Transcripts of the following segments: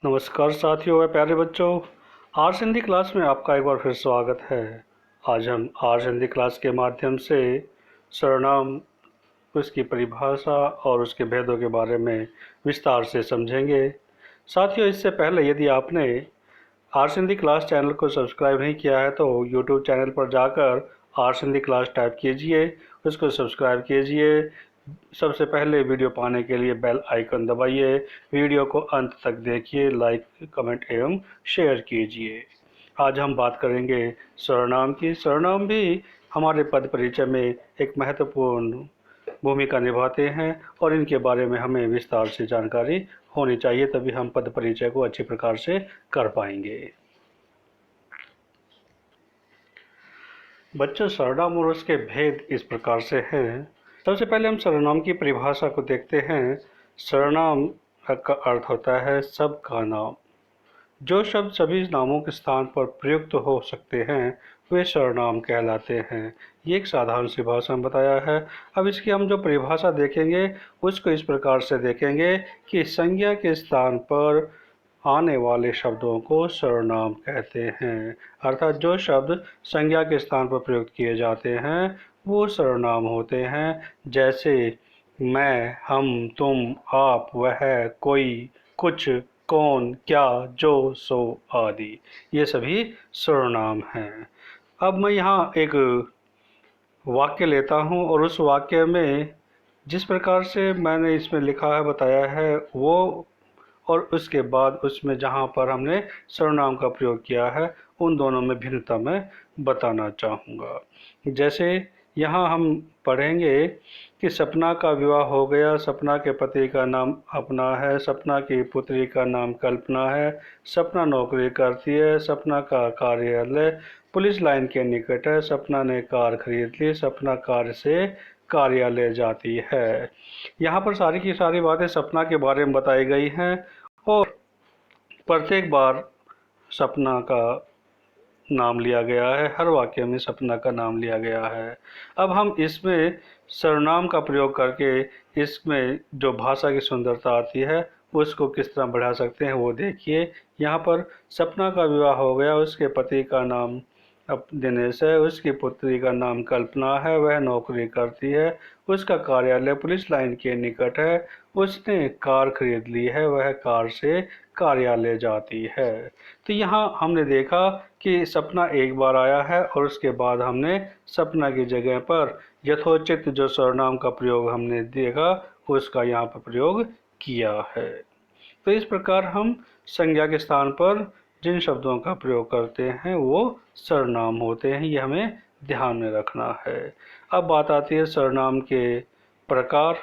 नमस्कार साथियों व प्यारे बच्चों। आर्ट्स हिंदी क्लास में आपका एक बार फिर स्वागत है। आज हम आर्ट्स हिंदी क्लास के माध्यम से सर्वनाम, उसकी परिभाषा और उसके भेदों के बारे में विस्तार से समझेंगे। साथियों, इससे पहले यदि आपने आर्ट्स हिंदी क्लास चैनल को सब्सक्राइब नहीं किया है तो यूट्यूब चैनल पर जाकर आर्ट्स हिंदी क्लास टाइप कीजिए, उसको सब्सक्राइब कीजिए। सबसे पहले वीडियो पाने के लिए बेल आइकन दबाइए। वीडियो को अंत तक देखिए, लाइक, कमेंट एवं शेयर कीजिए। आज हम बात करेंगे सर्वनाम की। सर्वनाम भी हमारे पद परिचय में एक महत्वपूर्ण भूमिका निभाते हैं और इनके बारे में हमें विस्तार से जानकारी होनी चाहिए, तभी हम पद परिचय को अच्छी प्रकार से कर पाएंगे। बच्चों, सर्वनाम और उसके भेद इस प्रकार से हैं। सबसे पहले हम सर्वनाम की परिभाषा को देखते हैं। सर्वनाम का अर्थ होता है सबका नाम। जो शब्द सभी नामों के स्थान पर प्रयुक्त हो सकते हैं वे सर्वनाम कहलाते हैं। ये एक साधारण सी भाषा में बताया है। अब इसकी हम जो परिभाषा देखेंगे उसको इस प्रकार से देखेंगे कि संज्ञा के स्थान पर आने वाले शब्दों को सर्वनाम कहते हैं। अर्थात जो शब्द संज्ञा के स्थान पर प्रयुक्त किए जाते हैं वो सर्वनाम होते हैं। जैसे मैं, हम, तुम, आप, वह, कोई, कुछ, कौन, क्या, जो, सो आदि, ये सभी सर्वनाम हैं। अब मैं यहाँ एक वाक्य लेता हूँ और उस वाक्य में जिस प्रकार से मैंने इसमें लिखा है, बताया है, वो और उसके बाद उसमें जहाँ पर हमने सर्वनाम का प्रयोग किया है उन दोनों में भिन्नता मैं बताना चाहूँगा। जैसे यहाँ हम पढ़ेंगे कि सपना का विवाह हो गया। सपना के पति का नाम अपना है। सपना की पुत्री का नाम कल्पना है। सपना नौकरी करती है। सपना का कार्यालय पुलिस लाइन के निकट है। सपना ने कार खरीद ली। सपना कार से कार्यालय जाती है। यहाँ पर सारी की सारी बातें सपना के बारे में बताई गई हैं और प्रत्येक बार सपना का नाम लिया गया है। हर वाक्य में सपना का नाम लिया गया है। अब हम इसमें सर्वनाम का प्रयोग करके इसमें जो भाषा की सुंदरता आती है उसको किस तरह बढ़ा सकते हैं वो देखिए। यहाँ पर सपना का विवाह हो गया। उसके पति का नाम दिनेश है। उसकी पुत्री का नाम कल्पना है। वह नौकरी करती है। उसका कार्यालय पुलिस लाइन के निकट है। उसने कार खरीद ली है। वह कार से कार्यालय जाती है। तो यहाँ हमने देखा कि सपना एक बार आया है और उसके बाद हमने सपना की जगह पर यथोचित जो सर्वनाम का प्रयोग हमने देखा उसका यहाँ पर प्रयोग किया है। तो इस प्रकार हम संज्ञा के स्थान पर जिन शब्दों का प्रयोग करते हैं वो सर्वनाम होते हैं। ये हमें ध्यान में रखना है। अब बात आती है सर्वनाम के प्रकार।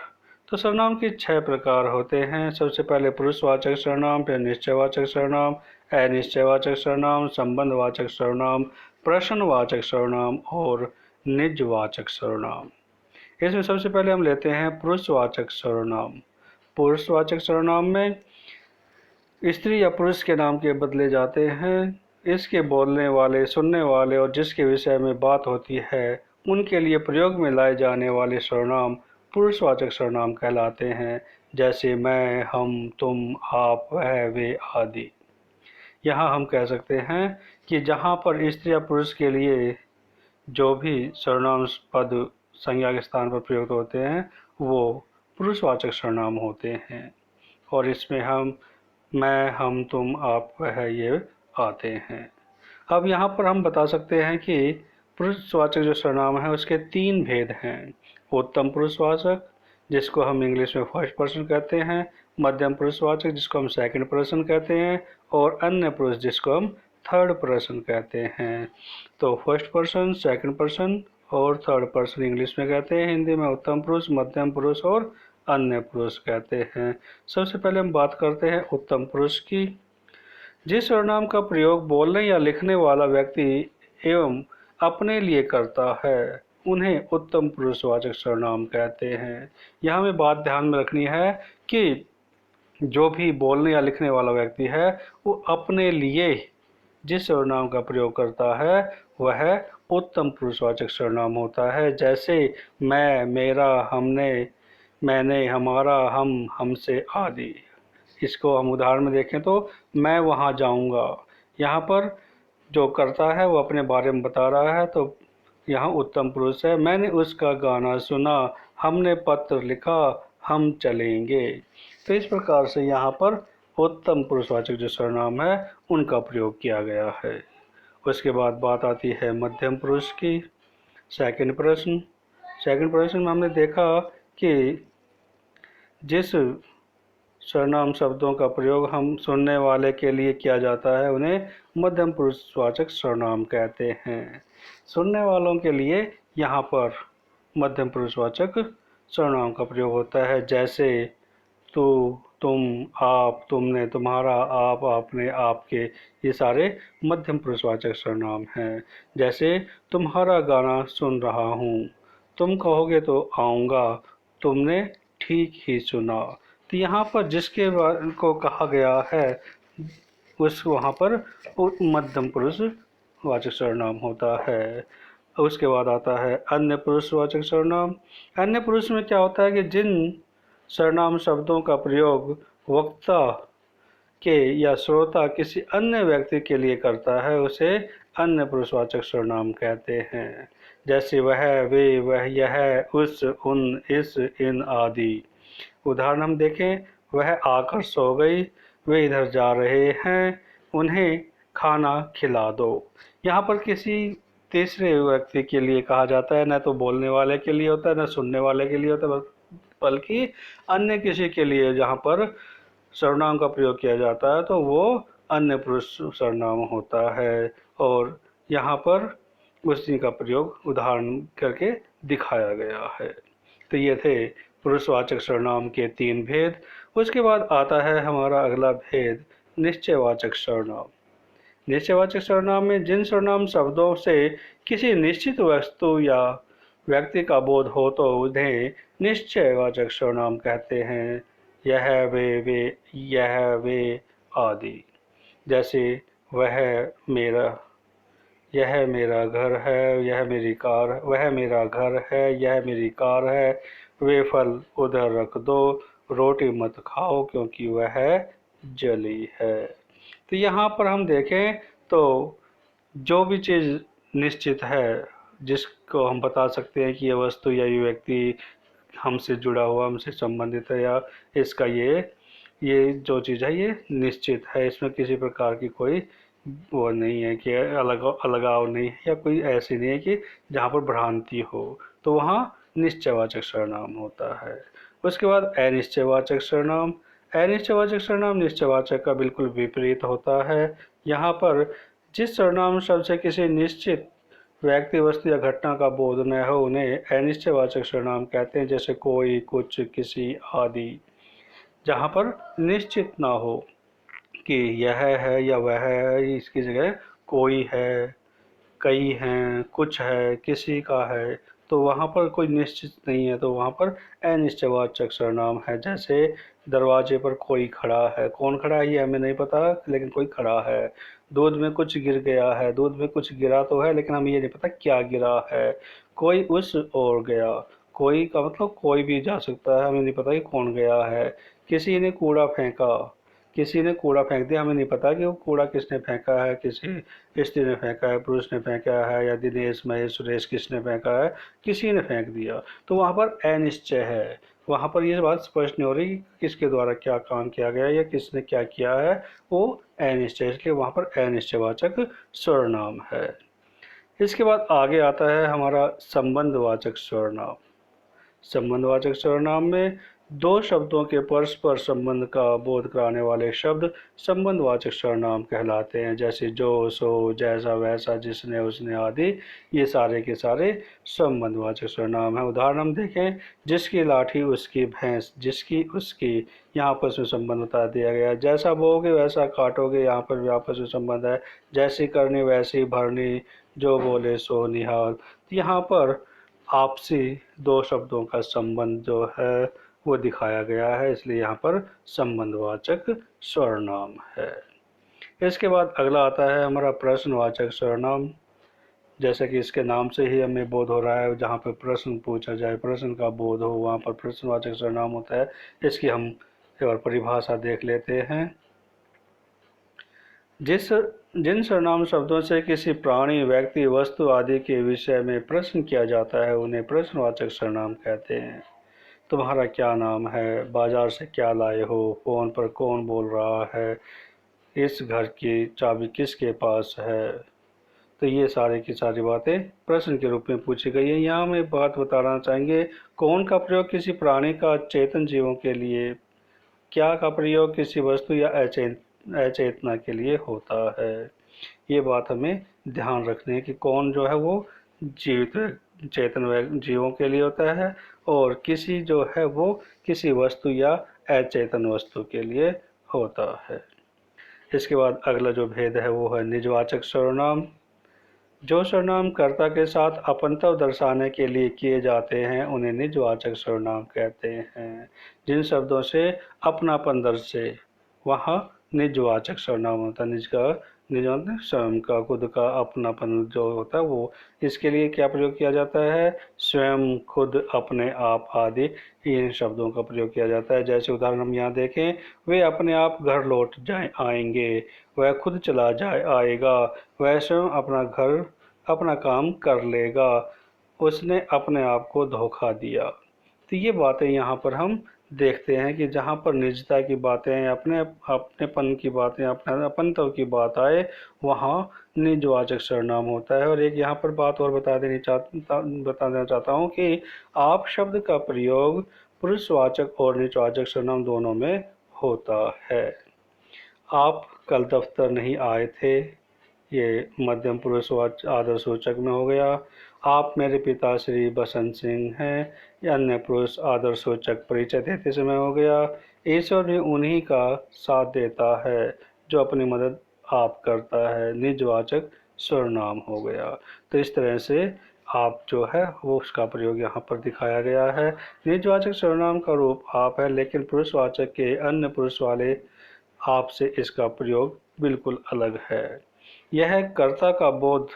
तो सर्वनाम के 6 प्रकार होते हैं। सबसे पहले पुरुषवाचक सर्वनाम, फिर निश्चयवाचक सर्वनाम, अनिश्चयवाचक सर्वनाम, संबंधवाचक सर्वनाम, प्रश्नवाचक सर्वनाम और निजवाचक सर्वनाम। इसमें सबसे पहले हम लेते हैं पुरुषवाचक सर्वनाम। पुरुषवाचक सर्वनाम में स्त्री या पुरुष के नाम के बदले जाते हैं। इसके बोलने वाले, सुनने वाले और जिसके विषय में बात होती है उनके लिए प्रयोग में लाए जाने वाले सर्वनाम पुरुषवाचक सर्वनाम कहलाते हैं। जैसे मैं, हम, तुम, आप, वह, वे आदि। यहाँ हम कह सकते हैं कि जहाँ पर स्त्री या पुरुष के लिए जो भी सर्वनाम पद संज्ञा के स्थान पर प्रयुक्त होते हैं वो पुरुषवाचक सर्वनाम होते हैं और इसमें हम, मैं, हम, तुम, आप, वह, ये आते हैं। अब यहाँ पर हम बता सकते हैं कि पुरुषवाचक जो सर्वनाम है उसके 3 भेद हैं। उत्तम पुरुषवाचक, जिसको हम इंग्लिश में फर्स्ट पर्सन कहते हैं, मध्यम पुरुषवाचक जिसको हम सेकंड पर्सन कहते हैं और अन्य पुरुष जिसको हम थर्ड पर्सन कहते हैं। तो फर्स्ट पर्सन, सेकंड पर्सन और थर्ड पर्सन इंग्लिश में कहते हैं। हिंदी में उत्तम पुरुष, मध्यम पुरुष और अन्य पुरुष कहते हैं। सबसे पहले हम बात करते हैं उत्तम पुरुष की। जिस सर्वनाम का प्रयोग बोलने या लिखने वाला व्यक्ति एवं अपने लिए करता है उन्हें उत्तम पुरुषवाचक सर्वनाम कहते हैं। यहाँ हमें बात ध्यान में रखनी है कि जो भी बोलने या लिखने वाला व्यक्ति है वो अपने लिए जिस सर्वनाम का प्रयोग करता है वह उत्तम पुरुषवाचक सर्वनाम होता है। जैसे मैं, मेरा, हमने, मैंने, हमारा, हम, हमसे आदि। इसको हम उदाहरण में देखें तो मैं वहाँ जाऊँगा, यहाँ पर जो करता है वो अपने बारे में बता रहा है, तो यहाँ उत्तम पुरुष है। मैंने उसका गाना सुना, हमने पत्र लिखा, हम चलेंगे। तो इस प्रकार से यहाँ पर उत्तम पुरुषवाचक जो सर्वनाम है उनका प्रयोग किया गया है। उसके बाद बात आती है मध्यम पुरुष की। सेकंड प्रश्न में हमने देखा कि जिस सर्वनाम शब्दों का प्रयोग हम सुनने वाले के लिए किया जाता है उन्हें मध्यम पुरुषवाचक सर्वनाम कहते हैं। सुनने वालों के लिए यहाँ पर मध्यम पुरुषवाचक सर्वनाम का प्रयोग होता है, जैसे तू, तुम, आप, तुमने, तुम्हारा, आप, आपने, आपके, ये सारे मध्यम पुरुषवाचक सर्वनाम हैं। जैसे तुम्हारा गाना सुन रहा हूँ, तुम कहोगे तो आऊँगा, तुमने ठीक ही सुना। तो यहाँ पर जिसके को कहा गया है उस वहाँ पर मध्यम पुरुषवाचक सर्वनाम होता है। उसके बाद आता है अन्य पुरुषवाचक सर्वनाम। अन्य पुरुष में क्या होता है कि जिन सर्वनाम शब्दों का प्रयोग वक्ता के या श्रोता किसी अन्य व्यक्ति के लिए करता है उसे अन्य पुरुषवाचक सर्वनाम कहते हैं। जैसे वह, वे, वह, यह, उस, उन, इस, इन आदि। उदाहरण हम देखें, वह आकर सो गई, वे इधर जा रहे हैं, उन्हें खाना खिला दो। यहाँ पर किसी तीसरे व्यक्ति के लिए कहा जाता है, न तो बोलने वाले के लिए होता है न सुनने वाले के लिए होता है, बल्कि अन्य किसी के लिए जहाँ पर सर्वनाम का प्रयोग किया जाता है तो वो अन्य पुरुष सर्वनाम होता है। और यहाँ पर उसी का प्रयोग उदाहरण करके दिखाया गया है। तो ये थे पुरुषवाचक सर्वनाम के 3 भेद। उसके बाद आता है हमारा अगला भेद निश्चयवाचक सर्वनाम। निश्चयवाचक सर्वनाम में जिन सर्वनाम शब्दों से किसी निश्चित वस्तु या व्यक्ति का बोध हो तो उन्हें निश्चयवाचक सर्वनाम कहते हैं। यह, वे, यह, वे आदि। जैसे वह मेरा, यह मेरा घर है, यह मेरी कार, वह मेरा घर है, यह मेरी कार है, वे फल उधर रख दो, रोटी मत खाओ क्योंकि वह जली है। तो यहाँ पर हम देखें तो जो भी चीज़ निश्चित है जिसको हम बता सकते हैं कि ये वस्तु या ये व्यक्ति हमसे जुड़ा हुआ, हमसे संबंधित है, या इसका ये जो चीज़ है ये निश्चित है, इसमें किसी प्रकार की कोई वो नहीं है कि अलगाव नहीं है, या कोई ऐसी नहीं है कि जहाँ पर भ्रांति हो, तो वहाँ निश्चयवाचक सर्वनाम होता है। उसके बाद अनिश्चयवाचक सर्वनाम। अनिश्चयवाचक सर्वनाम निश्चयवाचक का बिल्कुल विपरीत होता है। यहाँ पर जिस सर्वनाम शब्द से किसी निश्चित व्यक्ति, वस्तु या घटना का बोध न हो उन्हें अनिश्चयवाचक सर्वनाम कहते हैं। जैसे कोई, कुछ, किसी आदि। जहाँ पर निश्चित ना हो कि यह है या वह है, इसकी जगह कोई है, कई हैं, कुछ है, किसी का है, तो वहाँ पर कोई निश्चित नहीं है, तो वहाँ पर अनिश्चयवाचक सर्वनाम है। जैसे दरवाजे पर कोई खड़ा है, कौन खड़ा है ये हमें नहीं पता लेकिन कोई खड़ा है। दूध में कुछ गिर गया है, दूध में कुछ गिरा तो है लेकिन हमें ये नहीं पता क्या गिरा है। कोई उस ओर गया, कोई का मतलब कोई भी जा सकता है, हमें नहीं पता कि कौन गया है। किसी ने कूड़ा फेंका, किसी ने कूड़ा फेंक दिया, हमें नहीं पता कि वो कूड़ा किसने फेंका है, किसी स्त्री ने फेंका है, पुरुष ने फेंका है, या दिनेश, महेश, सुरेश किसने फेंका है, किसी ने फेंक दिया, तो वहाँ पर अनिश्चय है। वहाँ पर ये बात स्पष्ट नहीं हो रही कि किसके द्वारा क्या काम किया गया या किसने क्या किया है, वो अनिश्चय, इसलिए वहाँ पर अनिश्चयवाचक सर्वनाम है। इसके बाद आगे आता है हमारा संबंधवाचक सर्वनाम। संबंधवाचक सर्वनाम में दो शब्दों के परस्पर संबंध का बोध कराने वाले शब्द संबंधवाचक सर्वनाम कहलाते हैं। जैसे जो, सो, जैसा, वैसा, जिसने, उसने आदि, ये सारे के सारे संबंधवाचक सर्वनाम हैं। उदाहरण हम देखें, जिसकी लाठी उसकी भैंस, जिसकी उसकी, यहाँ पर उसमें संबंध बता दिया गया। जैसा बोओगे वैसा काटोगे, यहाँ पर भी आपस में संबंध है। जैसी करनी वैसी भरनी, जो बोले सो निहाल। यहाँ पर आपसी दो शब्दों का संबंध जो है वो दिखाया गया है, इसलिए यहाँ पर संबंधवाचक सर्वनाम है। इसके बाद अगला आता है हमारा प्रश्नवाचक सर्वनाम। जैसे कि इसके नाम से ही हमें बोध हो रहा है, जहाँ पर प्रश्न पूछा जाए, प्रश्न का बोध हो, वहाँ पर प्रश्नवाचक सर्वनाम होता है। इसकी हम और परिभाषा देख लेते हैं। जिन सर्वनाम शब्दों से किसी प्राणी, व्यक्ति, वस्तु आदि के विषय में प्रश्न किया जाता है उन्हें प्रश्नवाचक सर्वनाम कहते हैं। तुम्हारा क्या नाम है, बाजार से क्या लाए हो, फोन पर कौन बोल रहा है, इस घर की चाबी किसके पास है। तो ये सारी की सारी बातें प्रश्न के रूप में पूछी गई है। यहाँ हम एक बात बताना चाहेंगे, कौन का प्रयोग किसी प्राणी का चेतन जीवों के लिए, क्या का प्रयोग किसी वस्तु या अचेतना के लिए होता है। ये बात हमें ध्यान रखनी है कि कौन जो है वो जीवित चेतन जीवों के लिए होता है और किसी जो है वो किसी वस्तु या अचेतन वस्तु के लिए होता है। इसके बाद अगला जो भेद है वो है निजवाचक सर्वनाम। जो सर्वनाम कर्ता के साथ अपनत्व दर्शाने के लिए किए जाते हैं उन्हें निजवाचक सर्वनाम कहते हैं। जिन शब्दों से अपनापन दर्शे वहाँ निजवाचक सर्वनाम होता है। निज स्वयं का, खुद का, अपनापन जो होता है वो, इसके लिए क्या प्रयोग किया जाता है, स्वयं, खुद, अपने आप आदि इन शब्दों का प्रयोग किया जाता है। जैसे उदाहरण हम यहाँ देखें, वे अपने आप घर लौट आएंगे, वह खुद चला आएगा, वह स्वयं अपना काम कर लेगा, उसने अपने आप को धोखा दिया। तो ये बातें यहाँ पर हम देखते हैं कि जहाँ पर निजता की बातें, अपनेपन की बातें, अपने अपनत्व की बात आए वहाँ निजवाचक सर्वनाम होता है। और एक यहाँ पर बात और बता देना चाहता हूँ कि आप शब्द का प्रयोग पुरुषवाचक और निजवाचक सर्वनाम दोनों में होता है। आप कल दफ्तर नहीं आए थे, ये मध्यम पुरुषवाचक आदरसूचक में हो गया। आप मेरे पिता श्री बसंत सिंह हैं, यह अन्य पुरुष आदरसूचक परिचय देते समय हो गया। ईश्वर भी उन्हीं का साथ देता है जो अपनी मदद आप करता है, निजवाचक सर्वनाम हो गया। तो इस तरह से आप जो है वो उसका प्रयोग यहाँ पर दिखाया गया है। निजवाचक सर्वनाम का रूप आप है, लेकिन पुरुषवाचक के अन्य पुरुष वाले आप से इसका प्रयोग बिल्कुल अलग है। यह कर्ता का बोध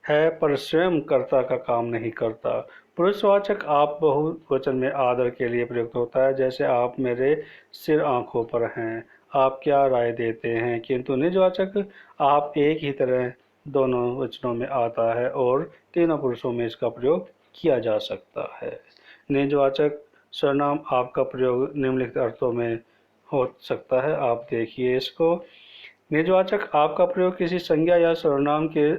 है पर स्वयं कर्ता का काम नहीं करता। पुरुषवाचक आप बहुवचन में आदर के लिए प्रयुक्त होता है, जैसे आप मेरे सिर आंखों पर हैं, आप क्या राय देते हैं। किंतु निजवाचक आप एक ही तरह दोनों वचनों में आता है और तीनों पुरुषों में इसका प्रयोग किया जा सकता है। निजवाचक सर्वनाम आपका प्रयोग निम्नलिखित अर्थों में हो सकता है, आप देखिए इसको। निजवाचक आपका प्रयोग किसी संज्ञा या सर्वनाम के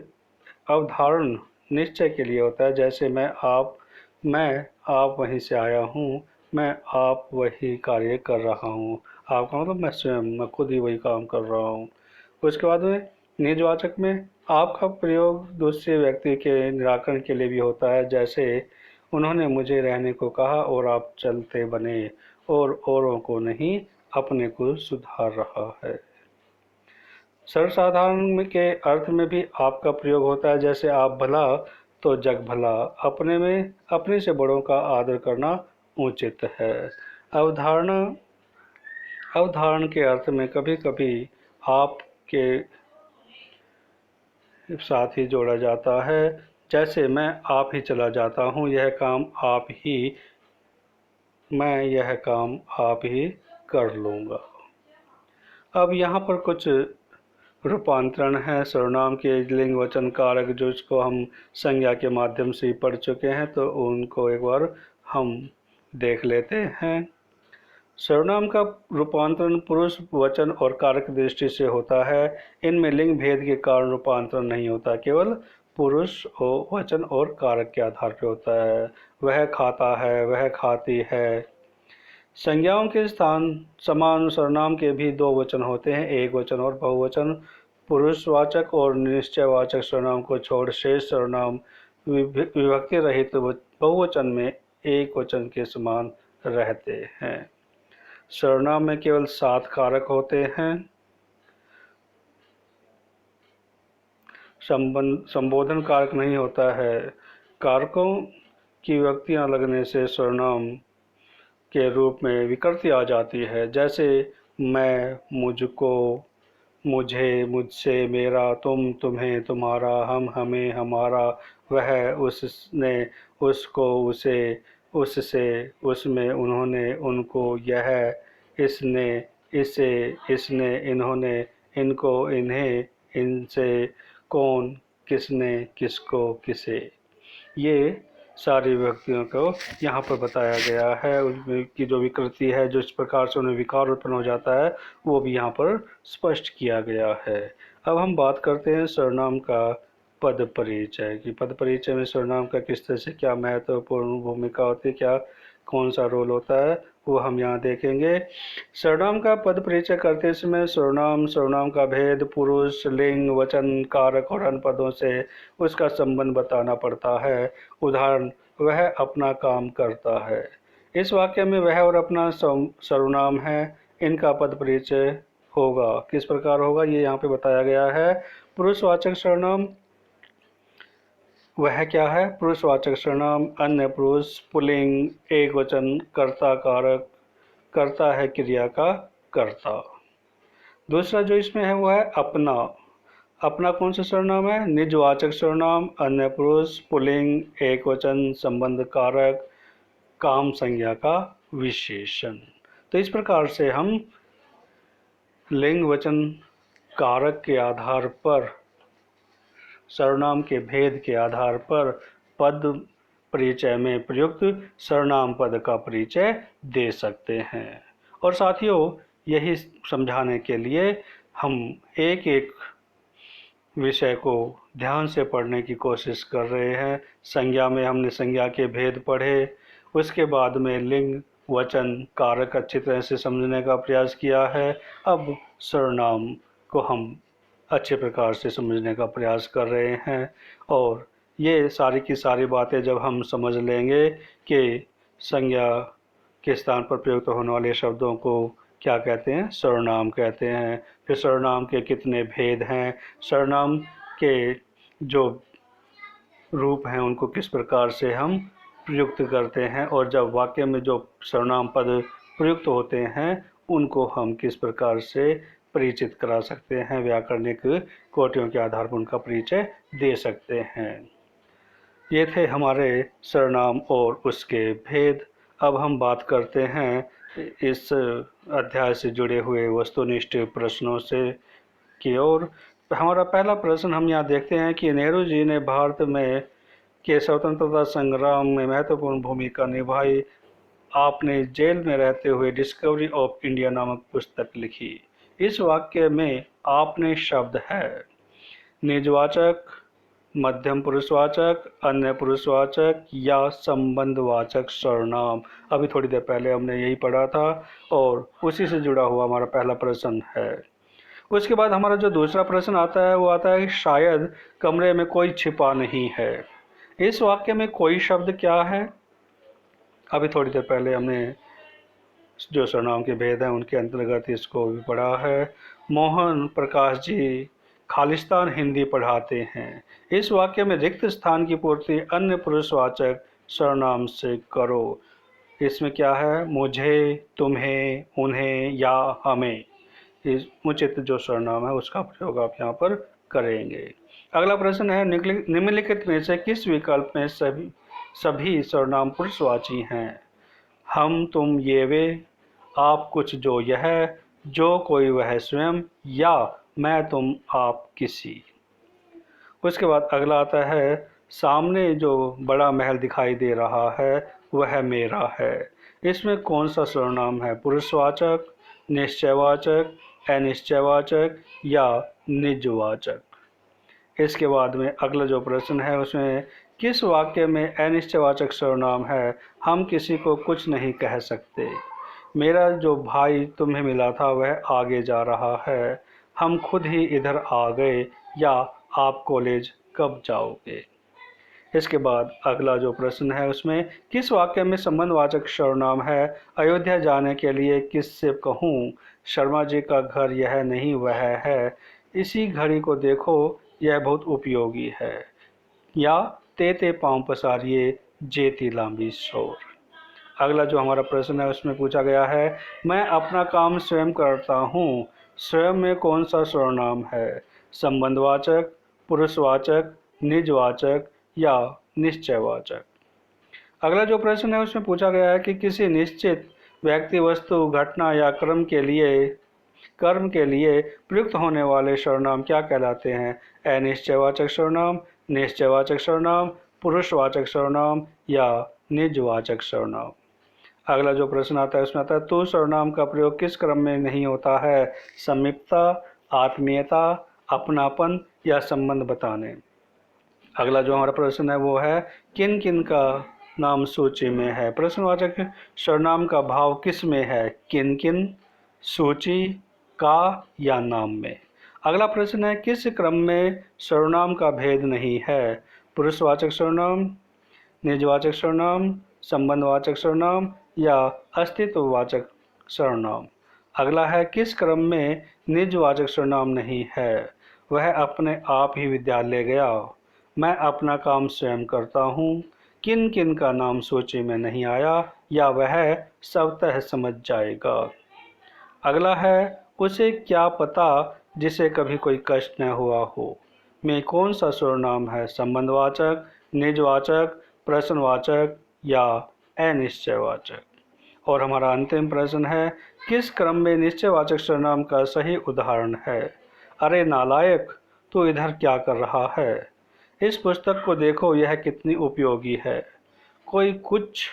अवधारण निश्चय के लिए होता है, जैसे मैं आप वहीं से आया हूँ, मैं आप वही कार्य कर रहा हूँ। आपका मतलब मैं खुद ही वही काम कर रहा हूँ। उसके बाद में निजवाचक में आपका प्रयोग दूसरे व्यक्ति के निराकरण के लिए भी होता है, जैसे उन्होंने मुझे रहने को कहा और आप चलते बने और औरों को नहीं अपने को सुधार रहा है। सर्वसाधारण के अर्थ में भी आपका प्रयोग होता है, जैसे आप भला तो जग भला, अपने से बड़ों का आदर करना उचित है। अवधारण के अर्थ में कभी कभी आपके साथ ही जोड़ा जाता है, जैसे मैं आप ही चला जाता हूँ, मैं यह काम आप ही कर लूँगा। अब यहाँ पर कुछ रूपांतरण है सर्वनाम के लिंग वचन कारक, जो इसको हम संज्ञा के माध्यम से पढ़ चुके हैं, तो उनको एक बार हम देख लेते हैं। सर्वनाम का रूपांतरण पुरुष वचन और कारक दृष्टि से होता है। इनमें लिंग भेद के कारण रूपांतरण नहीं होता, केवल पुरुष वचन और कारक के आधार पर होता है। वह खाता है, वह खाती है। संज्ञाओं के स्थान समान सर्वनाम के भी दो वचन होते हैं, एक वचन और बहुवचन। पुरुषवाचक और निश्चयवाचक सर्वनाम को छोड़ शेष सर्वनाम विभक्ति रहित बहुवचन में एक वचन के समान रहते हैं। सर्वनाम में केवल 7 कारक होते हैं। संबोधन कारक नहीं होता है। कारकों की विभक्तियां लगने से सर्वनाम के रूप में विकृति आ जाती है, जैसे मैं, मुझको, मुझे, मुझसे, मेरा, तुम, तुम्हें, तुम्हारा, हम, हमें, हमारा, वह, उसने, उसको, उसे, उससे, उसमें, उन्होंने, उनको, यह, इसने, इसे, इसने, इन्होंने, इनको, इन्हें, इनसे, कौन, किसने, किसको, किसे। ये सारी व्यक्तियों को यहाँ पर बताया गया है। उनकी जो विकृति है, जो इस प्रकार से उन्हें विकार उत्पन्न हो जाता है, वो भी यहाँ पर स्पष्ट किया गया है। अब हम बात करते हैं सर्वनाम का पद परिचय की। पद परिचय में सर्वनाम का किस तरह से क्या महत्वपूर्ण भूमिका होती है, क्या कौन सा रोल होता है, वो हम यहाँ देखेंगे। सर्वनाम का पद परिचय करते समय सर्वनाम, सर्वनाम का भेद, पुरुष, लिंग, वचन, कारक और अन्य पदों से उसका संबंध बताना पड़ता है। उदाहरण, वह अपना काम करता है। इस वाक्य में वह और अपना सर्वनाम है, इनका पद परिचय होगा। किस प्रकार होगा, ये यहाँ पे बताया गया है। पुरुषवाचक सर्वनाम, वह क्या है, पुरुषवाचक सर्वनाम, अन्य पुरुष, पुल्लिंग, एक वचन, कर्ता कारक, करता है क्रिया का कर्ता। दूसरा जो इसमें है वो है अपना। अपना कौन सा सर्वनाम है, निजवाचक सर्वनाम, अन्य पुरुष, पुल्लिंग, एक वचन, संबंध कारक, काम संज्ञा का विशेषण। तो इस प्रकार से हम लिंग, वचन, कारक के आधार पर, सर्वनाम के भेद के आधार पर पद परिचय में प्रयुक्त सर्वनाम पद का परिचय दे सकते हैं। और साथियों, यही समझाने के लिए हम एक एक विषय को ध्यान से पढ़ने की कोशिश कर रहे हैं। संज्ञा में हमने संज्ञा के भेद पढ़े, उसके बाद में लिंग, वचन, कारक अच्छी तरह से समझने का प्रयास किया है। अब सर्वनाम को हम अच्छे प्रकार से समझने का प्रयास कर रहे हैं। और ये सारी की सारी बातें जब हम समझ लेंगे कि संज्ञा के स्थान पर प्रयुक्त होने वाले शब्दों को क्या कहते हैं, सर्वनाम कहते हैं। फिर सर्वनाम के कितने भेद हैं, सर्वनाम के जो रूप हैं उनको किस प्रकार से हम प्रयुक्त करते हैं, और जब वाक्य में जो सर्वनाम पद प्रयुक्त होते हैं उनको हम किस प्रकार से परिचित करा सकते हैं, व्याकरणिक कोटियों के आधार पर उनका परिचय दे सकते हैं। ये थे हमारे सर्वनाम और उसके भेद। अब हम बात करते हैं इस अध्याय से जुड़े हुए वस्तुनिष्ठ प्रश्नों से की ओर। हमारा पहला प्रश्न हम यहाँ देखते हैं कि नेहरू जी ने भारत में के स्वतंत्रता संग्राम में महत्वपूर्ण भूमिका निभाई। आपने जेल में रहते हुए डिस्कवरी ऑफ इंडिया नामक पुस्तक लिखी। इस वाक्य में आपने शब्द है निजवाचक, मध्यम पुरुषवाचक, अन्य पुरुषवाचक या संबंधवाचक सर्वनाम। अभी थोड़ी देर पहले हमने यही पढ़ा था और उसी से जुड़ा हुआ हमारा पहला प्रश्न है। उसके बाद हमारा जो दूसरा प्रश्न आता है वो आता है शायद कमरे में कोई छिपा नहीं है। इस वाक्य में कोई शब्द क्या है, अभी थोड़ी देर पहले हमने जो सर्वनाम के भेद हैं उनके अंतर्गत इसको भी पढ़ा है। मोहन प्रकाश जी खालिस्तान हिंदी पढ़ाते हैं। इस वाक्य में रिक्त स्थान की पूर्ति अन्य पुरुषवाचक सर्वनाम से करो। इसमें क्या है, मुझे, तुम्हें, उन्हें या हमें। इस उचित जो सर्वनाम है उसका प्रयोग आप यहाँ पर करेंगे। अगला प्रश्न है निम्नलिखित में से किस विकल्प में सभी सर्वनाम पुरुषवाची हैं। हम, तुम, ये, वे, आप, कुछ, जो, यह, जो, कोई, वह, स्वयं, या मैं, तुम, आप, किसी। उसके बाद अगला आता है सामने जो बड़ा महल दिखाई दे रहा है वह मेरा है। इसमें कौन सा सर्वनाम है, पुरुषवाचक, निश्चयवाचक, अनिश्चयवाचक या निजवाचक। इसके बाद में अगला जो प्रश्न है उसमें किस वाक्य में अनिश्चयवाचक सर्वनाम है। हम किसी को कुछ नहीं कह सकते। मेरा जो भाई तुम्हें मिला था वह आगे जा रहा है। हम खुद ही इधर आ गए या आप कॉलेज कब जाओगे। इसके बाद अगला जो प्रश्न है उसमें किस वाक्य में संबंधवाचक सर्वनाम है। अयोध्या जाने के लिए किससे कहूँ, शर्मा जी का घर यह नहीं वह है, इसी घड़ी को देखो यह बहुत उपयोगी है, या तेते पाँव पसारिए जेती लांबी शोर। अगला जो हमारा प्रश्न है उसमें पूछा गया है मैं अपना काम स्वयं करता हूँ। स्वयं में कौन सा सर्वनाम है, संबंधवाचक, पुरुषवाचक, निजवाचक या निश्चयवाचक। अगला जो प्रश्न है उसमें पूछा गया है कि किसी निश्चित व्यक्ति, वस्तु, घटना या कर्म के लिए प्रयुक्त होने वाले सर्वनाम क्या कहलाते हैं? अनिश्चयवाचक सर्वनाम, निश्चयवाचक सर्वनाम, पुरुषवाचक सर्वनाम या निजवाचक सर्वनाम। अगला जो प्रश्न आता है उसमें आता है तू सर्वनाम का प्रयोग किस क्रम में नहीं होता है? समीपता, आत्मीयता, अपनापन या संबंध बताने। अगला जो हमारा प्रश्न है वो है किन किन का नाम सूची में है? प्रश्नवाचक सर्वनाम का भाव किस में है? किन किन, सूची, का या नाम में। अगला प्रश्न है किस क्रम में सर्वनाम का भेद नहीं है? पुरुषवाचक सर्वनाम, निजवाचक सर्वनाम, संबंधवाचक सर्वनाम या अस्तित्ववाचक सर्वनाम। अगला है किस क्रम में निजवाचक सर्वनाम नहीं है? वह अपने आप ही विद्यालय गया, मैं अपना काम स्वयं करता हूँ, किन किन का नाम सूची में नहीं आया या वह स्वतः समझ जाएगा। अगला है उसे क्या पता जिसे कभी कोई कष्ट न हुआ हो में कौन सा सर्वनाम है? संबंधवाचक, निजवाचक, प्रश्नवाचक या अनिश्चयवाचक। और हमारा अंतिम प्रश्न है किस क्रम में निश्चयवाचक सर्वनाम का सही उदाहरण है? अरे नालायक, तू इधर क्या कर रहा है? इस पुस्तक को देखो, यह कितनी उपयोगी है। कोई कुछ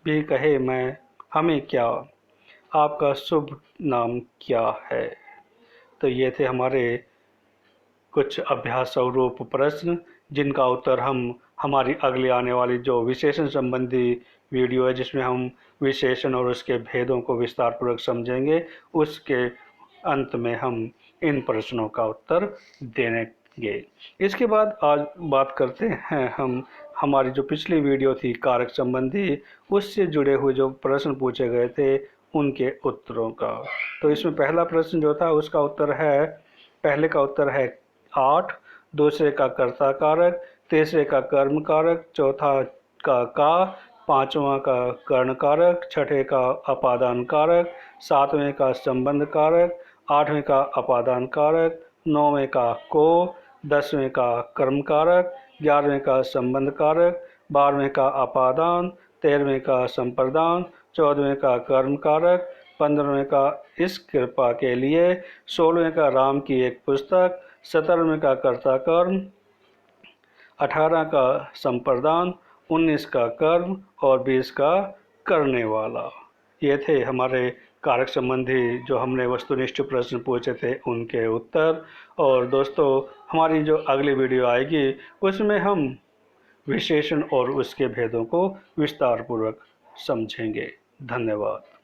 भी कहे, मैं हमें क्या, आपका शुभ नाम क्या है? तो ये थे हमारे कुछ अभ्यास स्वरूप प्रश्न जिनका उत्तर हम हमारी अगली आने वाली जो विशेषण संबंधी वीडियो है जिसमें हम विशेषण और उसके भेदों को विस्तार पूर्वक समझेंगे, उसके अंत में हम इन प्रश्नों का उत्तर देंगे। इसके बाद आज बात करते हैं हम हमारी जो पिछली वीडियो थी कारक संबंधी, उससे जुड़े हुए जो प्रश्न पूछे गए थे उनके उत्तरों का। तो इसमें पहला प्रश्न जो था उसका उत्तर है, पहले का उत्तर है 8, दूसरे का कर्ता कारक, तीसरे का कर्म कारक, चौथा का, पांचवा का कर्ण कारक, छठे का अपादान कारक, सातवें का संबंध कारक, आठवें का अपादान कारक, नौवें का को, 10वें का कर्म कारक, 11वें का संबंध कारक, 12वें का अपादान, 13वें का संप्रदान, 14वें का कर्म कारक, 15वें का इस कृपा के लिए, 16वें का राम की एक पुस्तक, 17वें का कर्ता कर्म, 18 का संप्रदान, 19 का कर्म और 20 का करने वाला। ये थे हमारे कारक संबंधी जो हमने वस्तुनिष्ठ प्रश्न पूछे थे उनके उत्तर। और दोस्तों हमारी जो अगली वीडियो आएगी उसमें हम विशेषण और उसके भेदों को विस्तार पूर्वक समझेंगे। धन्यवाद।